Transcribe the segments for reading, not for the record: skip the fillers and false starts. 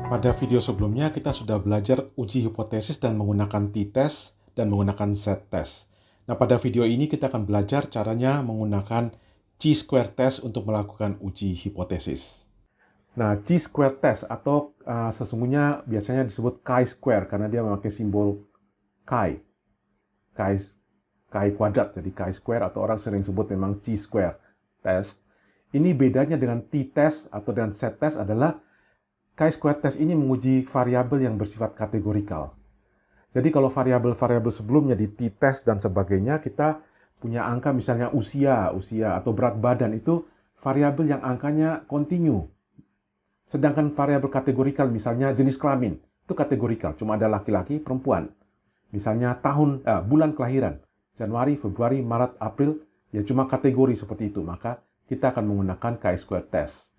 Pada video sebelumnya kita sudah belajar uji hipotesis dan menggunakan t-test dan menggunakan z-test. Nah, pada video ini kita akan belajar caranya menggunakan chi-square test untuk melakukan uji hipotesis. Nah, chi-square test atau sesungguhnya biasanya disebut chi-square karena dia memakai simbol chi kuadrat, jadi chi-square atau orang sering sebut memang chi-square test. Ini bedanya dengan t-test atau dengan z-test adalah chi-square test ini menguji variabel yang bersifat kategorikal. Jadi kalau variabel-variabel sebelumnya di t-test dan sebagainya, kita punya angka misalnya usia atau berat badan itu variabel yang angkanya kontinu. Sedangkan variabel kategorikal misalnya jenis kelamin, itu kategorikal, cuma ada laki-laki, perempuan. Misalnya bulan kelahiran, Januari, Februari, Maret, April, ya cuma kategori seperti itu, maka kita akan menggunakan chi-square test.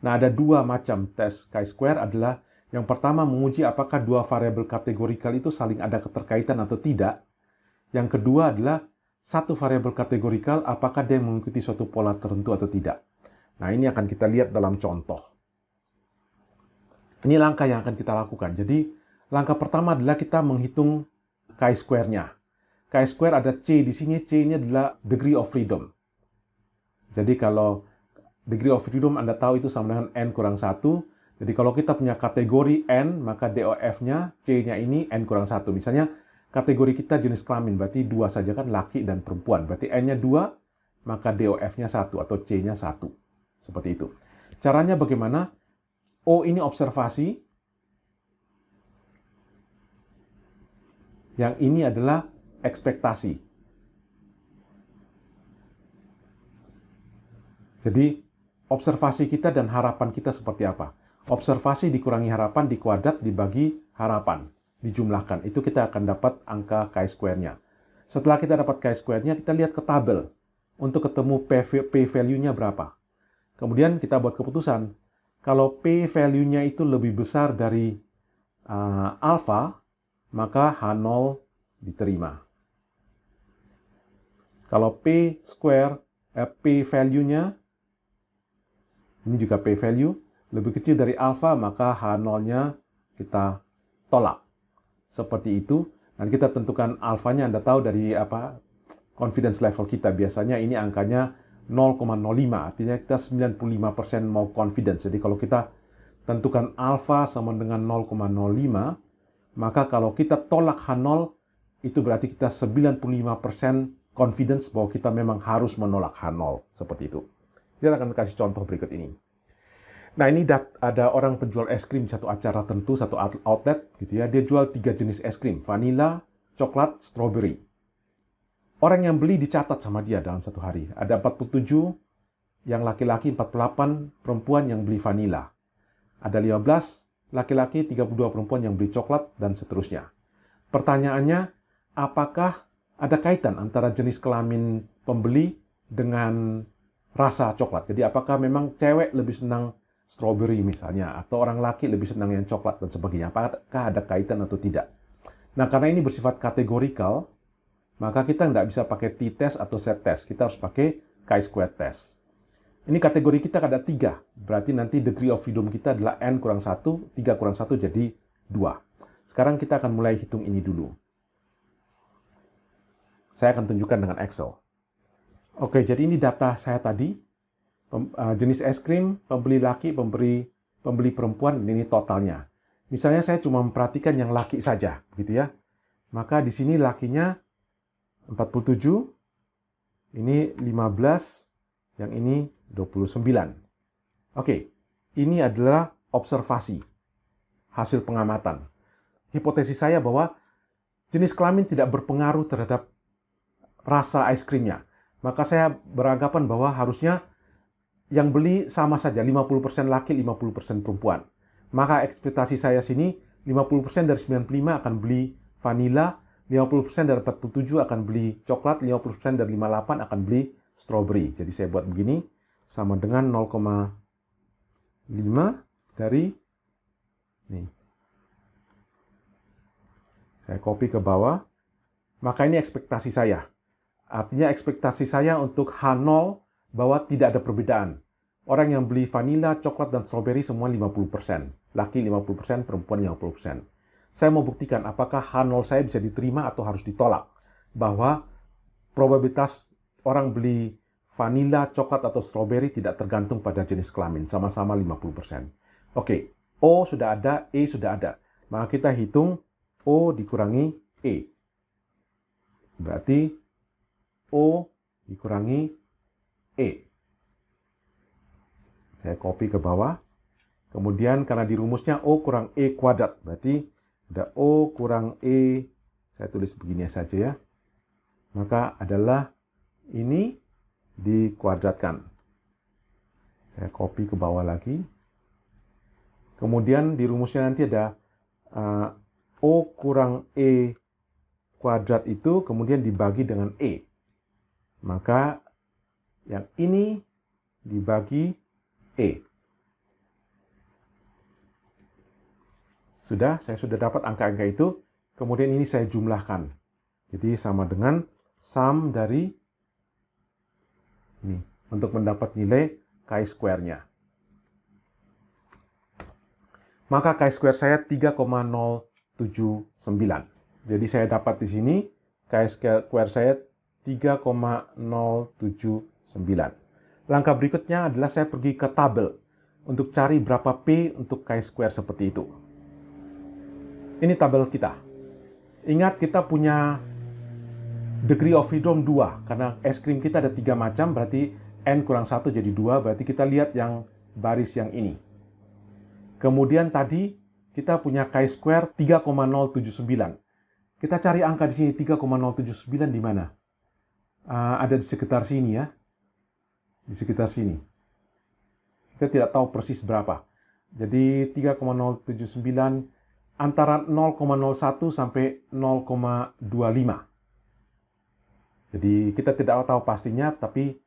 Nah, ada dua macam tes chi-square adalah yang pertama menguji apakah dua variabel kategorikal itu saling ada keterkaitan atau tidak. Yang kedua adalah satu variabel kategorikal apakah dia mengikuti suatu pola tertentu atau tidak. Nah, ini akan kita lihat dalam contoh. Ini langkah yang akan kita lakukan. Jadi, langkah pertama adalah kita menghitung chi-square-nya. Chi-square ada C di sini, C-nya adalah degree of freedom. Jadi kalau degree of freedom Anda tahu itu sama dengan N kurang 1. Jadi kalau kita punya kategori N, maka DOF-nya, C-nya ini N kurang 1. Misalnya kategori kita jenis kelamin, berarti 2 saja kan, laki dan perempuan. Berarti N-nya 2, maka DOF-nya 1 atau C-nya 1. Seperti itu. Caranya bagaimana? O ini observasi. Yang ini adalah ekspektasi. Jadi observasi kita dan harapan kita seperti apa? Observasi dikurangi harapan dikuadrat dibagi harapan, dijumlahkan. Itu kita akan dapat angka chi-square-nya. Setelah kita dapat chi-square-nya, kita lihat ke tabel untuk ketemu p-value-nya berapa. Kemudian kita buat keputusan. Kalau p-value-nya itu lebih besar dari alpha, maka H0 diterima. Kalau p-value-nya ini juga p-value, lebih kecil dari alpha, maka H0-nya kita tolak. Seperti itu. Dan kita tentukan alfanya, Anda tahu dari confidence level kita. Biasanya ini angkanya 0,05, artinya kita 95% mau confidence. Jadi kalau kita tentukan alpha sama dengan 0,05, maka kalau kita tolak H0, itu berarti kita 95% confidence bahwa kita memang harus menolak H0. Seperti itu. Kita akan kasih contoh berikut ini. Nah, ini ada orang penjual es krim di satu acara tentu, satu outlet gitu ya. Dia jual 3 jenis es krim, vanilla, coklat, strawberry. Orang yang beli dicatat sama dia dalam satu hari. Ada 47 yang laki-laki, 48 perempuan yang beli vanilla. Ada 15 laki-laki, 32 perempuan yang beli coklat, dan seterusnya. Pertanyaannya, apakah ada kaitan antara jenis kelamin pembeli dengan rasa coklat? Jadi apakah memang cewek lebih senang strawberry misalnya, atau orang laki lebih senang yang coklat dan sebagainya? Apakah ada kaitan atau tidak? Nah, karena ini bersifat kategorikal, maka kita nggak bisa pakai t-test atau z-test. Kita harus pakai chi-square test. Ini kategori kita ada 3. Berarti nanti degree of freedom kita adalah N kurang 1, 3 kurang 1 jadi 2. Sekarang kita akan mulai hitung ini dulu. Saya akan tunjukkan dengan Excel. Oke, jadi ini data saya tadi. Jenis es krim, pembeli laki, pembeli perempuan, ini totalnya. Misalnya saya cuma memperhatikan yang laki saja, gitu ya. Maka di sini lakinya 47, ini 15, yang ini 29. Oke, ini adalah observasi, hasil pengamatan. Hipotesis saya bahwa jenis kelamin tidak berpengaruh terhadap rasa es krimnya. Maka saya beranggapan bahwa harusnya yang beli sama saja, 50% laki, 50% perempuan. Maka ekspektasi saya sini, 50% dari 95 akan beli vanilla, 50% dari 47 akan beli coklat, 50% dari 58 akan beli strawberry. Jadi saya buat begini, sama dengan 0,5 dari, nih. Saya copy ke bawah, maka ini ekspektasi saya. Artinya ekspektasi saya untuk H0 bahwa tidak ada perbedaan. Orang yang beli vanila, coklat, dan stroberi semua 50%. Laki 50%, perempuan 50%. Saya mau buktikan apakah H0 saya bisa diterima atau harus ditolak. Bahwa probabilitas orang beli vanila, coklat, atau stroberi tidak tergantung pada jenis kelamin. Sama-sama 50%. Oke, O sudah ada, E sudah ada. Maka kita hitung O dikurangi E. Berarti O dikurangi E. Saya copy ke bawah. Kemudian karena di rumusnya O kurang E kuadrat. Berarti ada O kurang E. Saya tulis begini saja ya. Maka adalah ini dikuadratkan. Saya copy ke bawah lagi. Kemudian di rumusnya nanti ada O kurang E kuadrat itu kemudian dibagi dengan E. Maka yang ini dibagi E. Saya sudah dapat angka-angka itu. Kemudian ini saya jumlahkan. Jadi sama dengan sum dari ini untuk mendapat nilai chi-square-nya. Maka chi-square saya 3,079. Jadi saya dapat di sini chi-square saya 3,079. Langkah berikutnya adalah saya pergi ke tabel untuk cari berapa P untuk chi-square seperti itu. Ini tabel kita. Ingat kita punya degree of freedom 2, karena es krim kita ada 3 macam, berarti N kurang 1 jadi 2, berarti kita lihat yang baris yang ini. Kemudian tadi kita punya chi-square 3,079. Kita cari angka di sini 3,079 di mana? Ada di sekitar sini ya. Di sekitar sini. Kita tidak tahu persis berapa. Jadi 3,079 antara 0,01 sampai 0,25. Jadi kita tidak tahu pastinya, tapi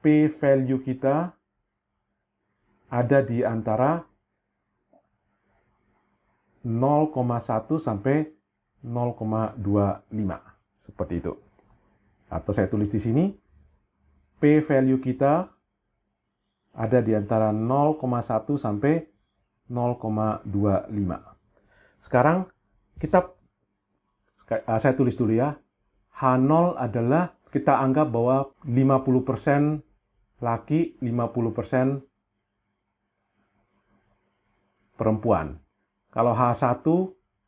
P value kita ada di antara 0,1 sampai 0,25. Seperti itu. Atau saya tulis di sini, P value kita ada di antara 0,1 sampai 0,25. Sekarang saya tulis dulu ya. H0 adalah kita anggap bahwa 50% laki, 50% perempuan. Kalau H1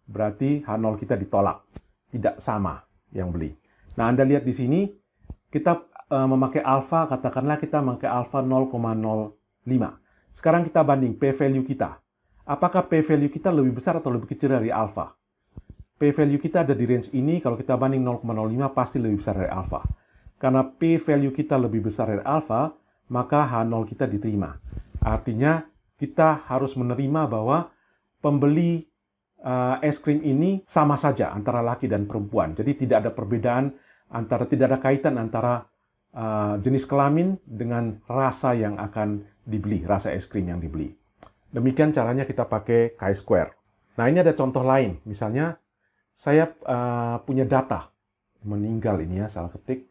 berarti H0 kita ditolak. Tidak sama yang beli. Nah, Anda lihat di sini kita memakai alfa, katakanlah kita memakai alfa 0,05. Sekarang kita banding P value kita. Apakah P value kita lebih besar atau lebih kecil dari alfa? P value kita ada di range ini, kalau kita banding 0,05 pasti lebih besar dari alfa. Karena P value kita lebih besar dari alfa, maka H0 kita diterima. Artinya kita harus menerima bahwa pembeli es krim ini sama saja antara laki dan perempuan. Jadi tidak ada perbedaan tidak ada kaitan antara jenis kelamin dengan rasa yang akan dibeli, rasa es krim yang dibeli. Demikian caranya kita pakai chi-square. Nah, ini ada contoh lain. Misalnya saya punya data meninggal ini ya, salah ketik.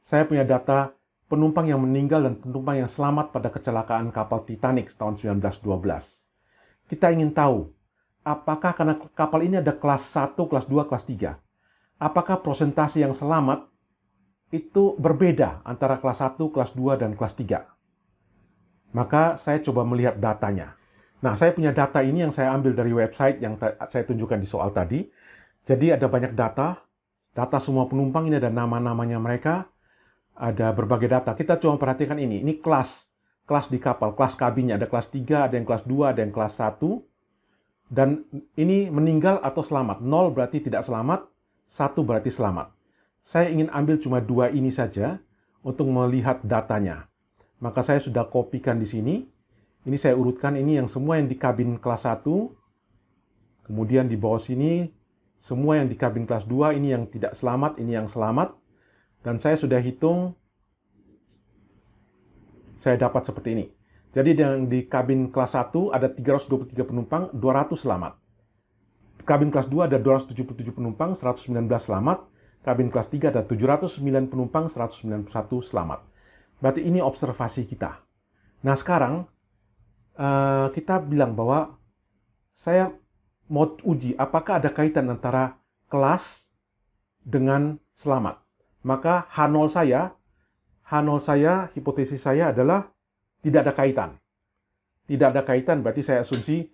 Saya punya data penumpang yang meninggal dan penumpang yang selamat pada kecelakaan kapal Titanic tahun 1912. Kita ingin tahu, apakah karena kapal ini ada kelas 1, kelas 2, kelas 3, apakah persentase yang selamat itu berbeda antara kelas 1, kelas 2, dan kelas 3? Maka saya coba melihat datanya. Nah, saya punya data ini yang saya ambil dari website yang saya tunjukkan di soal tadi. Jadi ada banyak data semua penumpang, ini ada nama-namanya mereka, ada berbagai data. Kita coba perhatikan ini kelas di kapal, kelas kabinnya, ada kelas 3, ada yang kelas 2, ada yang kelas 1, dan ini meninggal atau selamat. 0 berarti tidak selamat, 1 berarti selamat. Saya ingin ambil cuma 2 ini saja untuk melihat datanya. Maka saya sudah kopikan di sini. Ini saya urutkan, ini yang semua yang di kabin kelas 1, kemudian di bawah sini semua yang di kabin kelas 2, ini yang tidak selamat, ini yang selamat. Dan saya sudah hitung, saya dapat seperti ini. Jadi yang di kabin kelas 1 ada 323 penumpang, 200 selamat. Kabin kelas 2 ada 277 penumpang, 119 selamat. Kabin kelas 3 ada 709 penumpang, 191 selamat. Berarti ini observasi kita. Nah, sekarang kita bilang bahwa saya mau uji apakah ada kaitan antara kelas dengan selamat. Maka H0 saya, hipotesis saya adalah tidak ada kaitan. Tidak ada kaitan berarti saya asumsi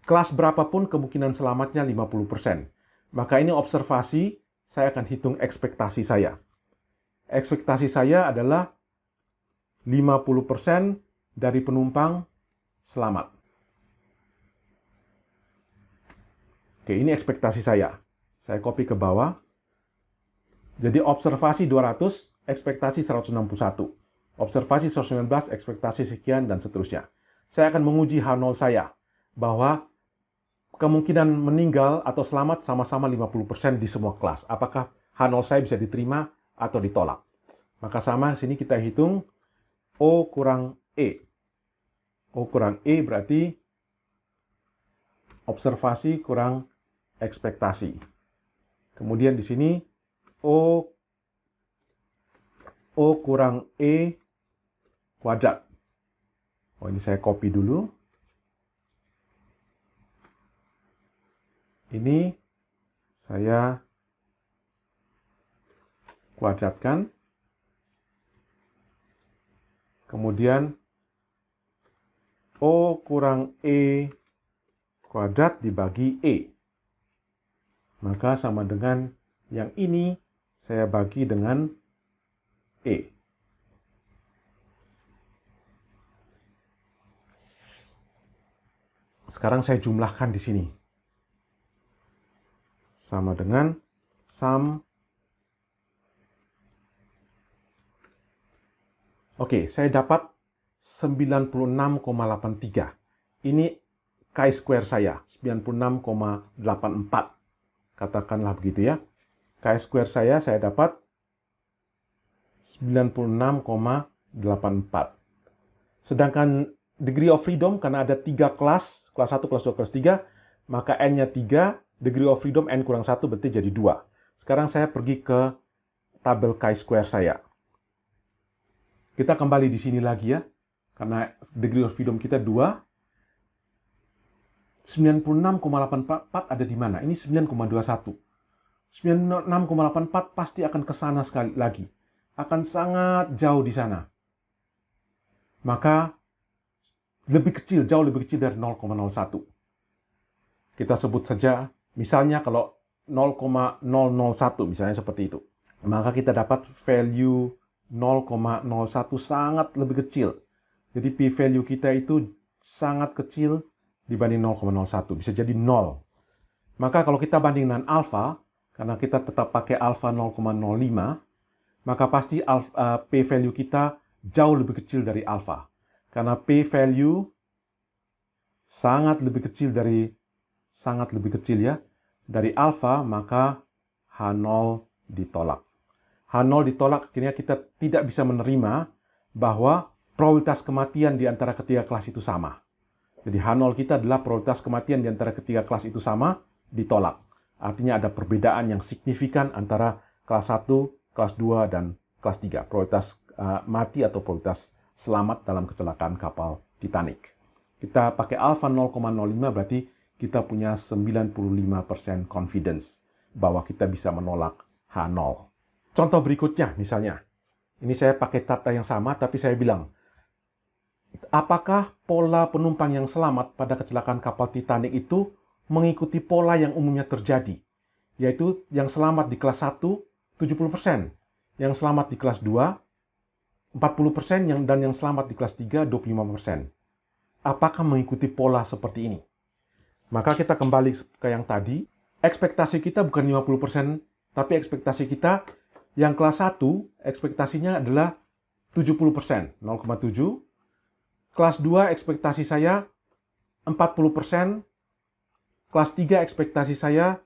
kelas berapapun kemungkinan selamatnya 50%. Maka ini observasi, saya akan hitung ekspektasi saya. Ekspektasi saya adalah 50% dari penumpang selamat. Oke, ini ekspektasi saya. Saya copy ke bawah. Jadi observasi 200, ekspektasi 161. Observasi 119, ekspektasi sekian, dan seterusnya. Saya akan menguji H0 saya, bahwa kemungkinan meninggal atau selamat sama-sama 50% di semua kelas. Apakah H0 saya bisa diterima atau ditolak? Maka sama, sini kita hitung O kurang E. O kurang E berarti observasi kurang ekspektasi. Kemudian di sini O kurang E kuadrat. Oh, ini saya copy dulu. Ini saya kuadratkan. Kemudian O kurang E kuadrat dibagi E. Maka sama dengan yang ini saya bagi dengan E. Sekarang saya jumlahkan di sini. Sama dengan sum. Oke, saya dapat 96,83. Ini chi-square saya, 96,84. Katakanlah begitu ya. Chi-square saya dapat 96,84. Sedangkan degree of freedom, karena ada 3 kelas 1, kelas 2, kelas 3, maka N-nya 3, degree of freedom N kurang 1 berarti jadi 2. Sekarang saya pergi ke tabel chi-square saya. Kita kembali di sini lagi ya, karena degree of freedom kita 2. 96,84 ada di mana? Ini 9,21. 96,84 pasti akan ke sana sekali lagi. Akan sangat jauh di sana. Maka lebih kecil, jauh lebih kecil dari 0,01. Kita sebut saja, misalnya kalau 0,001 misalnya seperti itu. Maka kita dapat value 0,01 sangat lebih kecil. Jadi p-value kita itu sangat kecil dibanding 0,01. Bisa jadi 0. Maka kalau kita banding dengan alpha, karena kita tetap pakai alpha 0,05, maka pasti p-value kita jauh lebih kecil dari alpha. Karena p-value sangat lebih kecil dari alpha, maka H0 ditolak. H0 ditolak, akhirnya kita tidak bisa menerima bahwa probabilitas kematian di antara ketiga kelas itu sama. Jadi H0 kita adalah probabilitas kematian di antara ketiga kelas itu sama, ditolak. Artinya ada perbedaan yang signifikan antara kelas 1, kelas 2, dan kelas 3. Probabilitas mati atau probabilitas selamat dalam kecelakaan kapal Titanic. Kita pakai alpha 0,05 berarti kita punya 95% confidence bahwa kita bisa menolak H0. Contoh berikutnya misalnya, ini saya pakai tata yang sama tapi saya bilang, apakah pola penumpang yang selamat pada kecelakaan kapal Titanic itu mengikuti pola yang umumnya terjadi? Yaitu yang selamat di kelas 1, 70%. Yang selamat di kelas 2, 40%, dan yang selamat di kelas 3, 25%. Apakah mengikuti pola seperti ini? Maka kita kembali ke yang tadi, ekspektasi kita bukan 50%, tapi ekspektasi kita yang kelas 1, ekspektasinya adalah 70%, 0,7. Kelas 2 ekspektasi saya 40%, kelas 3 ekspektasi saya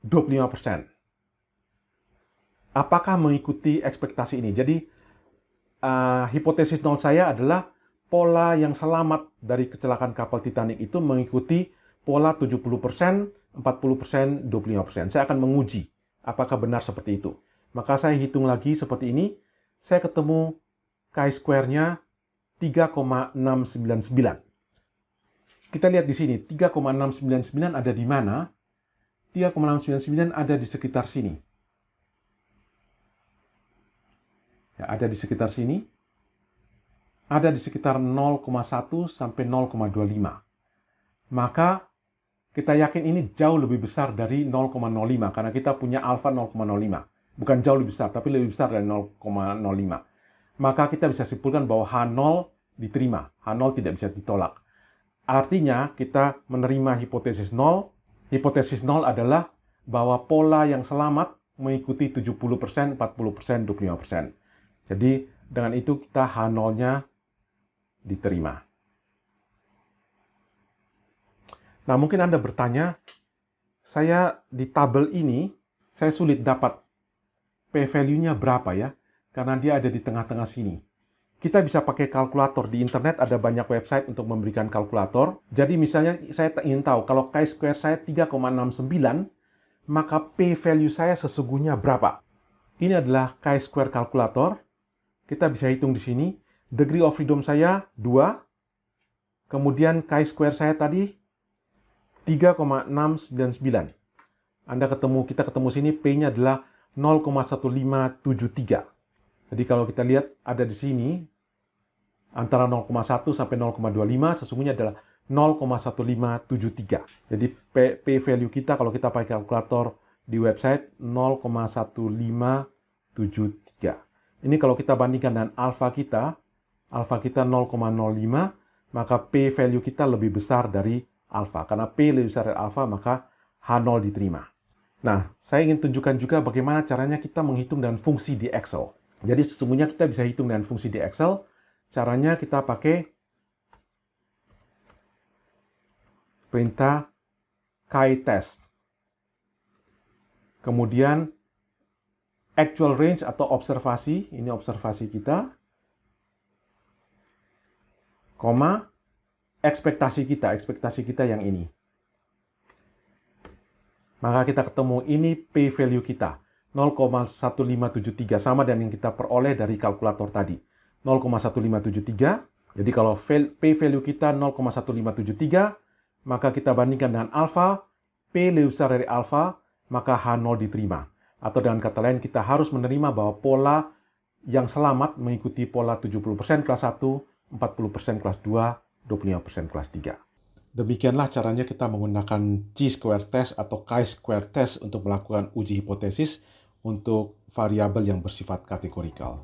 25%. Apakah mengikuti ekspektasi ini? Jadi hipotesis 0 saya adalah pola yang selamat dari kecelakaan kapal Titanic itu mengikuti pola 70%, 40%, 25%. Saya akan menguji apakah benar seperti itu. Maka saya hitung lagi seperti ini, saya ketemu chi-square-nya 3,699. Kita lihat di sini, 3,699 ada di mana? 3,699 ada di sekitar sini. Ya, ada di sekitar sini. Ada di sekitar 0,1 sampai 0,25. Maka kita yakin ini jauh lebih besar dari 0,05 karena kita punya alfa 0,05. Bukan jauh lebih besar, tapi lebih besar dari 0,05. Maka kita bisa simpulkan bahwa H0 diterima. H0 tidak bisa ditolak. Artinya kita menerima hipotesis 0. Hipotesis 0 adalah bahwa pola yang selamat mengikuti 70%, 40%, 25%. Jadi dengan itu kita H0-nya diterima. Nah, mungkin Anda bertanya, saya di tabel ini, saya sulit dapat p-value-nya berapa ya? Karena dia ada di tengah-tengah sini. Kita bisa pakai kalkulator. Di internet ada banyak website untuk memberikan kalkulator. Jadi misalnya saya ingin tahu, kalau chi-square saya 3,69, maka p-value saya sesungguhnya berapa? Ini adalah chi-square kalkulator. Kita bisa hitung di sini. Degree of freedom saya 2. Kemudian chi-square saya tadi 3,699. Kita ketemu sini, P-nya adalah 0,1573. Jadi kalau kita lihat ada di sini, antara 0,1 sampai 0,25, sesungguhnya adalah 0,1573. Jadi P-value kita kalau kita pakai kalkulator di website 0,1573. Ini kalau kita bandingkan dengan alfa kita 0,05, maka P-value kita lebih besar dari alfa. Karena P lebih besar dari alfa, maka H0 diterima. Nah, saya ingin tunjukkan juga bagaimana caranya kita menghitung dengan fungsi di Excel. Jadi sesungguhnya kita bisa hitung dengan fungsi di Excel. Caranya kita pakai perintah chi-test. Kemudian actual range atau observasi, ini observasi kita, koma, ekspektasi kita yang ini. Maka kita ketemu ini p-value kita, 0,1573, sama dengan yang kita peroleh dari kalkulator tadi, 0,1573. Jadi kalau p-value kita 0,1573, maka kita bandingkan dengan alfa, p lebih besar dari alfa, maka H0 diterima. Atau dengan kata lain, kita harus menerima bahwa pola yang selamat mengikuti pola 70% kelas 1, 40% kelas 2, 25% kelas 3. Demikianlah caranya kita menggunakan chi-square test atau chi-square test untuk melakukan uji hipotesis untuk variabel yang bersifat kategorikal.